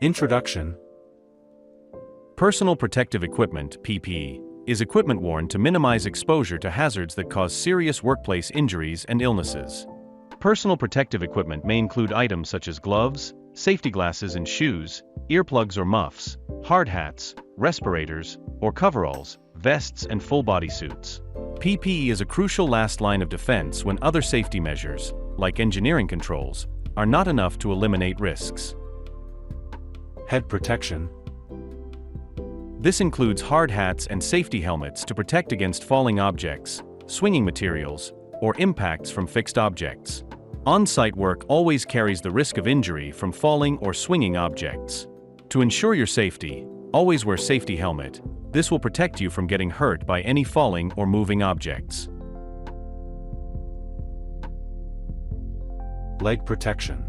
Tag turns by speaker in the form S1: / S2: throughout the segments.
S1: Introduction. Personal protective equipment (PPE) is equipment worn to minimize exposure to hazards that cause serious workplace injuries and illnesses. Personal protective equipment may include items such as gloves, safety glasses and shoes, earplugs or muffs, hard hats, respirators, or coveralls, vests and full-body suits. PPE is a crucial last line of defense when other safety measures, like engineering controls, are not enough to eliminate risks. Head protection. This includes hard hats and safety helmets to protect against falling objects, swinging materials, or impacts from fixed objects. On-site work always carries the risk of injury from falling or swinging objects. To ensure your safety, always wear safety helmet. This will protect you from getting hurt by any falling or moving objects. Leg protection.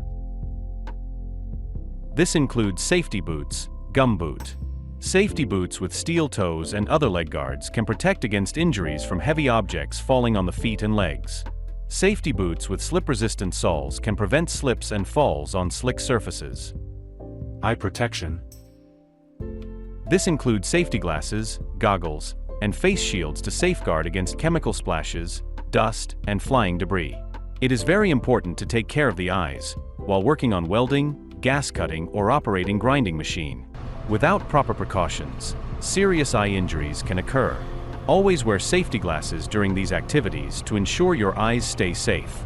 S1: This includes safety boots, gumboot. Safety boots with steel toes and other leg guards can protect against injuries from heavy objects falling on the feet and legs. Safety boots with slip-resistant soles can prevent slips and falls on slick surfaces. Eye protection. This includes safety glasses, goggles, and face shields to safeguard against chemical splashes, dust, and flying debris. It is very important to take care of the eyes while working on welding, gas cutting, or operating grinding machine. Without proper precautions, serious eye injuries can occur. Always wear safety glasses during these activities to ensure your eyes stay safe.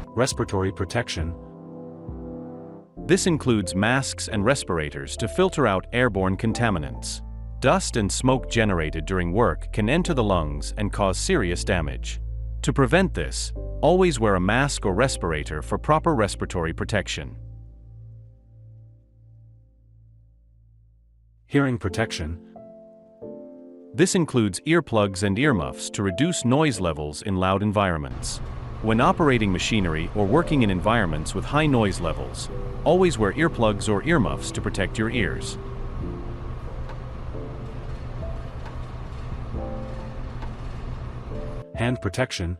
S1: Respiratory protection. This includes masks and respirators to filter out airborne contaminants. Dust and smoke generated during work can enter the lungs and cause serious damage. To prevent this, always wear a mask or respirator for proper respiratory protection. Hearing protection. This includes earplugs and earmuffs to reduce noise levels in loud environments. When operating machinery or working in environments with high noise levels, always wear earplugs or earmuffs to protect your ears. Hand protection.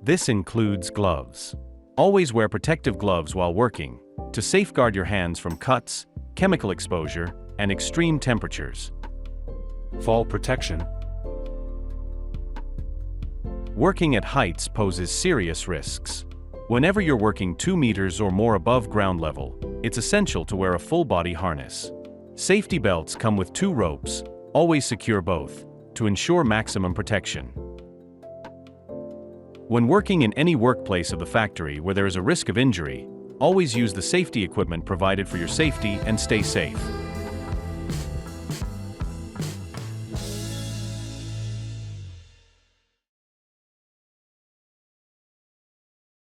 S1: This includes gloves. Always wear protective gloves while working to safeguard your hands from cuts, chemical exposure, and extreme temperatures. Fall protection. Working at heights poses serious risks. Whenever you're working 2 meters or more above ground level, it's essential to wear a full-body harness. Safety belts come with 2 ropes, always secure both, to ensure maximum protection. When working in any workplace of the factory where there is a risk of injury, always use the safety equipment provided for your safety and stay safe.